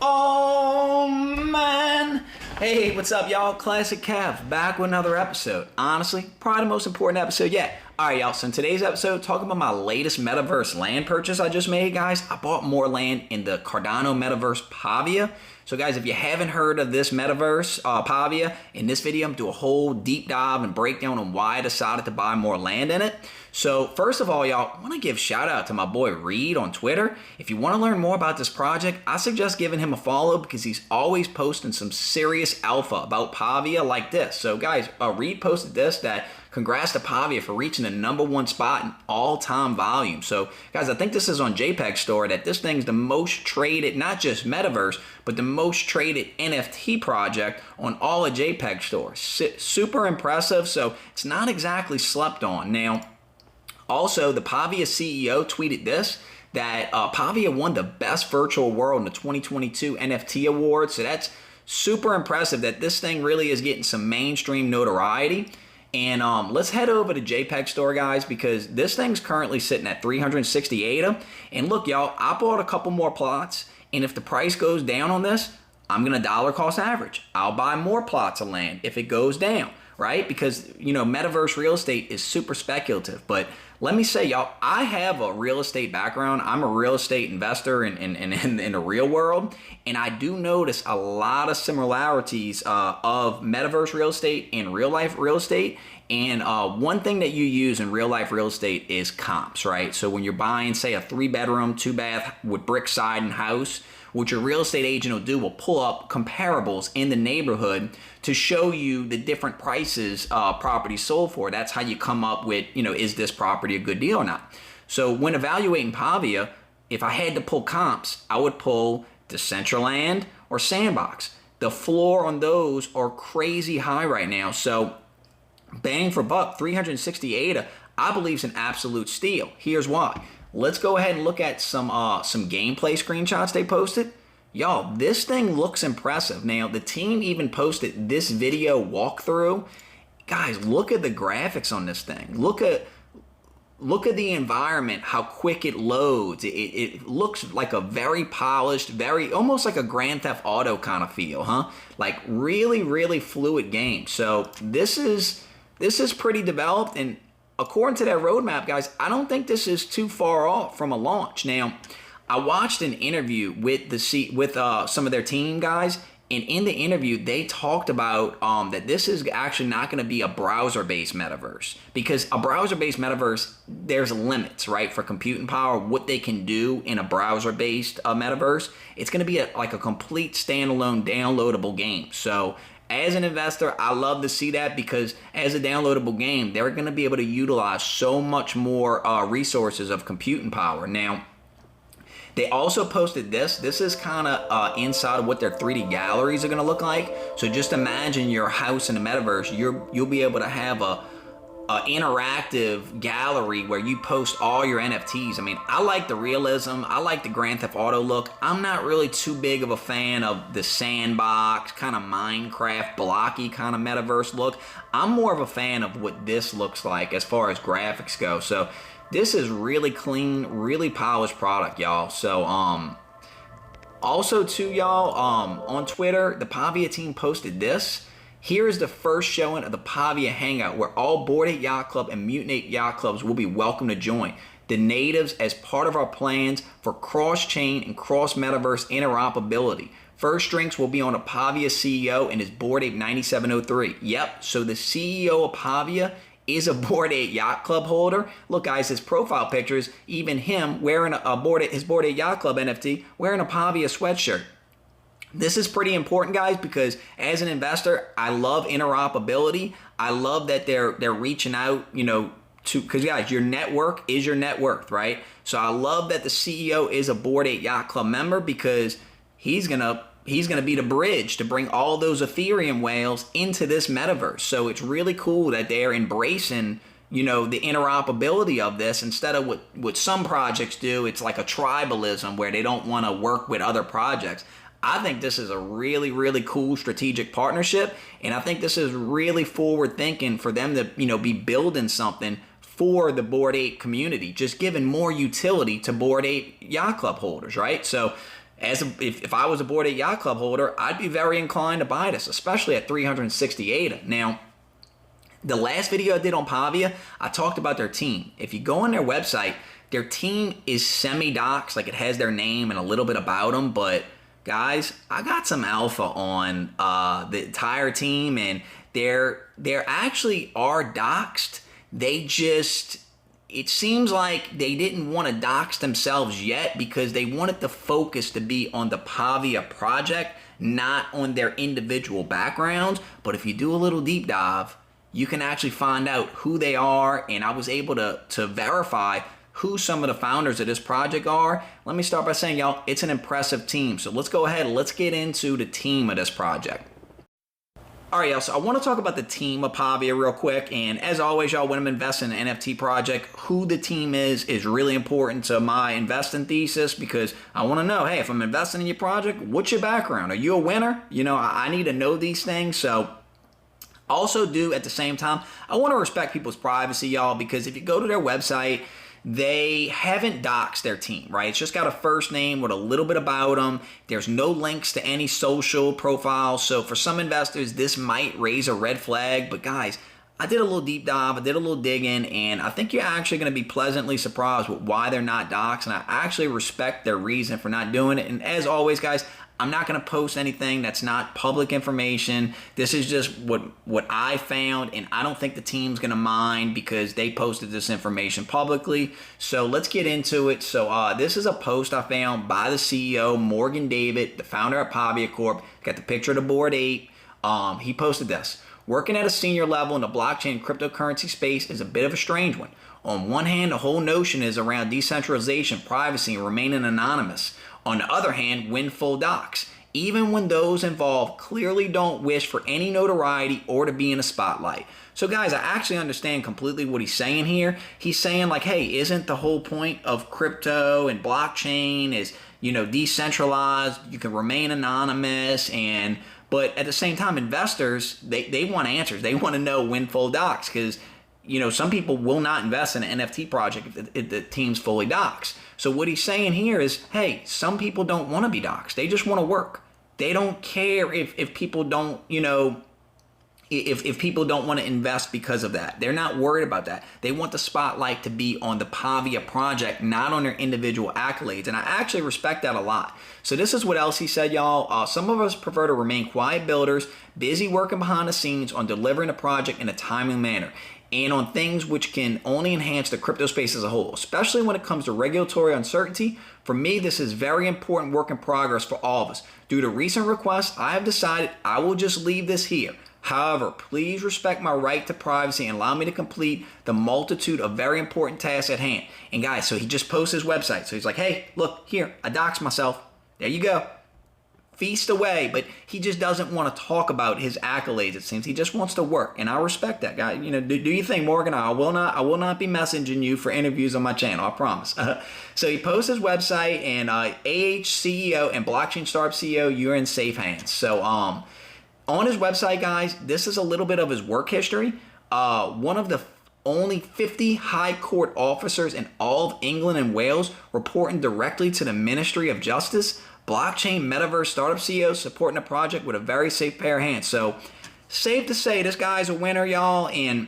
Oh man! Hey, what's up, y'all? Classic Kev back with another episode. Honestly, probably the most important episode yet. Alright, y'all, so in today's episode, talking about my latest metaverse land purchase I just made, guys. I bought more land in the Cardano metaverse Pavia. So, guys, if you haven't heard of this metaverse, Pavia, in this video, I'm doing a whole deep dive and breakdown on why I decided to buy more land in it. So, first of all, y'all, I want to give shout out to my boy Reed on Twitter. If you want to learn more about this project, I suggest giving him a follow because he's always posting some serious alpha about Pavia like this. So, guys, Reed posted this that congrats to Pavia for reaching the #1 spot in all-time volume. So, guys, I think this is on JPEG Store that this thing's the most traded, not just metaverse, but the most traded NFT project on all of JPEG Store. Super impressive, so it's not exactly slept on. Now, also, the Pavia CEO tweeted this, that Pavia won the best virtual world in the 2022 NFT Awards. So that's super impressive that this thing really is getting some mainstream notoriety. And let's head over to JPEG Store, guys, because this thing's currently sitting at 368. And look, y'all, I bought a couple more plots. And if the price goes down on this, I'm going to dollar cost average. I'll buy more plots of land if it goes down, right? Because, you know, metaverse real estate is super speculative. But let me say, y'all, I have a real estate background. I'm a real estate investor in the real world. And I do notice a lot of similarities of metaverse real estate and real life real estate. And one thing that you use in real life real estate is comps, right? So when you're buying, say, a 3-bedroom, 2-bath with brick siding house, what your real estate agent will do will pull up comparables in the neighborhood to show you the different prices properties sold for. That's how you come up with, you know, is this property a good deal or not? So when evaluating Pavia, if I had to pull comps, I would pull Decentraland or Sandbox. The floor on those are crazy high right now. So bang for buck, 368, I believe is an absolute steal. Here's why. Let's go ahead and look at some gameplay screenshots they posted. Y'all, this thing looks impressive. Now, the team even posted this video walkthrough. Guys, look at the graphics on this thing. Look at the environment, how quick it loads. It looks like a very polished, very almost like a Grand Theft Auto kind of feel, huh? Like really, really fluid game. So this is pretty developed, and according to that roadmap, guys, I don't think this is too far off from a launch. Now, I watched an interview with some of their team guys, and in the interview, they talked about that this is actually not going to be a browser-based metaverse, because a browser-based metaverse, there's limits, right, for computing power, what they can do in a browser-based metaverse. It's going to be like a complete standalone downloadable game. So as an investor, I love to see that, because as a downloadable game, they're going to be able to utilize so much more resources of computing power. Now, they also posted this. This is kind of inside of what their 3D galleries are going to look like. So just imagine your house in the metaverse. You'll be able to have a interactive gallery where you post all your NFTs. I mean, I like the realism. I like the Grand Theft Auto look. I'm not really too big of a fan of the Sandbox, kind of Minecraft, blocky kind of metaverse look. I'm more of a fan of what this looks like as far as graphics go. So this is really clean, really polished product, y'all. So also too, y'all, on Twitter, the Pavia team posted this. Here is the first showing of the Pavia Hangout, where all Bored Ape Yacht Club and Mutant Ape Yacht Clubs will be welcome to join the natives as part of our plans for cross-chain and cross-metaverse interoperability. First drinks will be on a Pavia CEO and his Bored Ape 9703. Yep, so the CEO of Pavia is a Bored Ape Yacht Club holder. Look, guys, his profile pictures, even him wearing his Bored Ape Yacht Club NFT, wearing a Pavia sweatshirt. This is pretty important, guys, because as an investor, I love interoperability. I love that they're reaching out, you know, because guys, your network is your net worth, right? So I love that the CEO is a Bored Ape Yacht Club member, because he's gonna be the bridge to bring all those Ethereum whales into this metaverse. So it's really cool that they're embracing, you know, the interoperability of this instead of what some projects do. It's like a tribalism where they don't want to work with other projects. I think this is a really, really cool strategic partnership, and I think this is really forward thinking for them to, you know, be building something for the Bored Ape community, just giving more utility to Bored Ape Yacht Club holders, right? So If I was a Bored Ape Yacht Club holder, I'd be very inclined to buy this, especially at 368. Now, the last video I did on Pavia, I talked about their team. If you go on their website, their team is semi-docs, like it has their name and a little bit about them, but guys, I got some alpha on the entire team, and they're actually are doxed. They just, it seems like they didn't want to dox themselves yet because they wanted the focus to be on the Pavia project, not on their individual backgrounds. But if you do a little deep dive, you can actually find out who they are, and I was able to verify who some of the founders of this project are. Let me start by saying, y'all, it's an impressive team. So let's go ahead and let's get into the team of this project. All right, y'all, so I want to talk about the team of Pavia real quick. And as always, y'all, when I'm investing in an NFT project, who the team is really important to my investing thesis, because I want to know, hey, if I'm investing in your project, what's your background? Are you a winner? You know, I need to know these things. So also do at the same time, I want to respect people's privacy, y'all, because if you go to their website, they haven't doxed their team, right? It's just got a first name with a little bit about them. There's no links to any social profiles. So for some investors, this might raise a red flag. But guys, I did a little deep dive, I did a little digging, and I think you're actually going to be pleasantly surprised with why they're not doxed. And I actually respect their reason for not doing it. And as always, guys, I'm not going to post anything that's not public information. This is just what I found, and I don't think the team's going to mind because they posted this information publicly. So let's get into it. So this is a post I found by the CEO, Morgan David, the founder of Pavia Corp. Got the picture of the Bored Ape. He posted this. Working at a senior level in the blockchain cryptocurrency space is a bit of a strange one. On one hand, the whole notion is around decentralization, privacy, and remaining anonymous. On the other hand, win full docs, even when those involved clearly don't wish for any notoriety or to be in a spotlight. So guys, I actually understand completely what he's saying here. He's saying like, hey, isn't the whole point of crypto and blockchain is, you know, decentralized, you can remain anonymous, but at the same time, investors, they want answers. They want to know win full docs because, you know, some people will not invest in an NFT project if the team's fully doxed. So what he's saying here is, hey, some people don't want to be doxed. They just want to work. They don't care if people don't, you know, if people don't want to invest because of that. They're not worried about that. They want the spotlight to be on the Pavia project, not on their individual accolades. And I actually respect that a lot. So this is what else he said, y'all. Some of us prefer to remain quiet builders, busy working behind the scenes on delivering the project in a timely manner, and on things which can only enhance the crypto space as a whole, especially when it comes to regulatory uncertainty. For me, this is very important work in progress for all of us. Due to recent requests, I have decided I will just leave this here. However, please respect my right to privacy and allow me to complete the multitude of very important tasks at hand. And guys, so he just posted his website. So he's like, hey, look here, I doxed myself. There you go. Feast away, but he just doesn't want to talk about his accolades, it seems. He just wants to work, and I respect that, guy. You know, do you think, Morgan? I will not be messaging you for interviews on my channel, I promise. So he posts his website, and AH CEO and Blockchain Startup CEO, you're in safe hands. So on his website, guys, this is a little bit of his work history. One of the only 50 high court officers in all of England and Wales reporting directly to the Ministry of Justice. Blockchain Metaverse startup CEO supporting a project with a very safe pair of hands. So safe to say this guy's a winner, y'all, and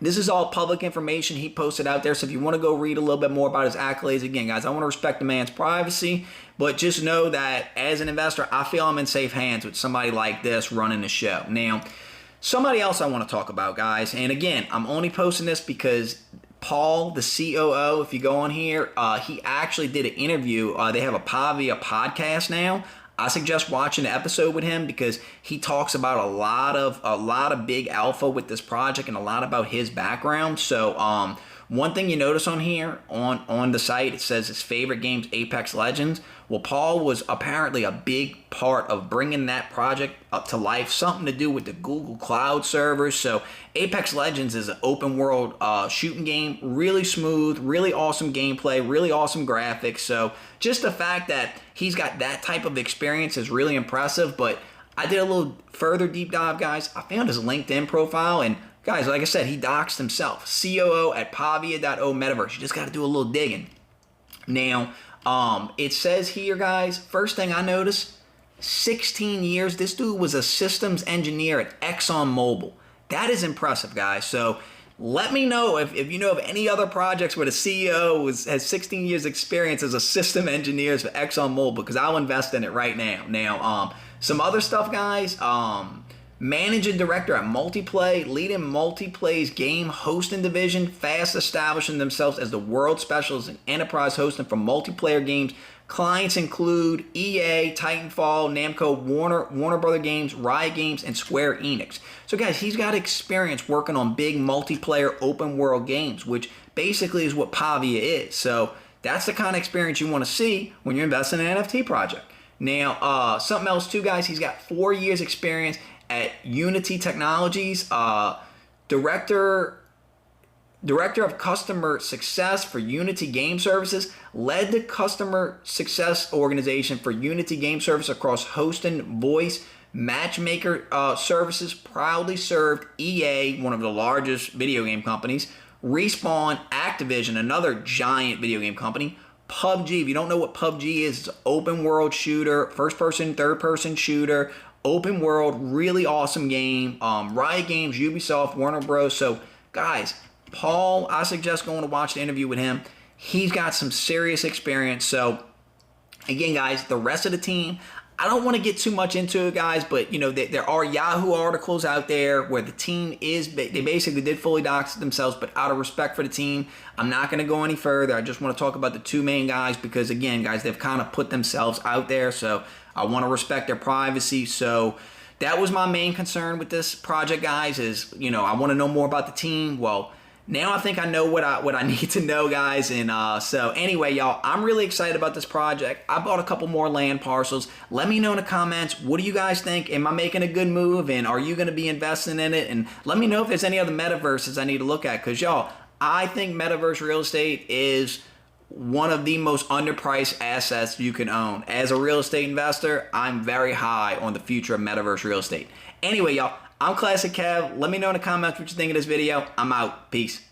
this is all public information he posted out there. So if you want to go read a little bit more about his accolades, again, guys, I want to respect the man's privacy, but just know that as an investor, I feel I'm in safe hands with somebody like this running the show. Now, somebody else I want to talk about, guys, and again, I'm only posting this because Paul, the COO, if you go on here, he actually did an interview. They have a Pavia podcast now. I suggest watching the episode with him because he talks about a lot of big alpha with this project and a lot about his background. So one thing you notice on here on the site, it says his favorite game's Apex Legends. Well, Paul was apparently a big part of bringing that project up to life, something to do with the Google Cloud servers. So Apex Legends is an open world shooting game, really smooth, really awesome gameplay, really awesome graphics. So just the fact that he's got that type of experience is really impressive. But I did a little further deep dive, guys. I found his LinkedIn profile, and guys, like I said, he doxed himself. COO at Pavia.o Metaverse. You just got to do a little digging. Now, It says here, guys, first thing I noticed, 16 years. This dude was a systems engineer at ExxonMobil. That is impressive, guys. So let me know if you know of any other projects where the CEO has 16 years experience as a system engineer for ExxonMobil, because I'll invest in it right now. Now, some other stuff, guys. Managing director at Multiplay, leading Multiplay's game hosting division, fast establishing themselves as the world specialist in enterprise hosting for multiplayer games. Clients include EA, Titanfall, Namco, Warner Brother Games, Riot Games, and Square Enix. So guys, he's got experience working on big multiplayer open world games, which basically is what Pavia is. So that's the kind of experience you want to see when you're investing in an NFT project. Now, something else too, guys, he's got 4 years experience at Unity Technologies, Director of Customer Success for Unity Game Services, led the customer success organization for Unity Game Service across hosting, voice, matchmaker services, proudly served EA, one of the largest video game companies, Respawn, Activision, another giant video game company, PUBG. If you don't know what PUBG is, it's an open world shooter, first person, third person shooter, open world, really awesome game. Riot Games, Ubisoft, Warner Bros. So guys, Paul, I suggest going to watch the interview with him. He's got some serious experience. So again, guys, the rest of the team, I don't want to get too much into it, guys, but you know, there are Yahoo articles out there where the team they basically did fully dox themselves, but out of respect for the team, I'm not going to go any further. I just want to talk about the two main guys because again, guys, they've kind of put themselves out there. So I want to respect their privacy. So that was my main concern with this project, guys, is, you know, I want to know more about the team. Well, now I think I know what I need to know, guys. And so anyway, y'all, I'm really excited about this project. I bought a couple more land parcels. Let me know in the comments, what do you guys think? Am I making a good move? And are you going to be investing in it? And let me know if there's any other metaverses I need to look at. Because, y'all, I think metaverse real estate is one of the most underpriced assets you can own. As a real estate investor, I'm very high on the future of metaverse real estate. Anyway, y'all, I'm Classic Kev. Let me know in the comments what you think of this video. I'm out. Peace.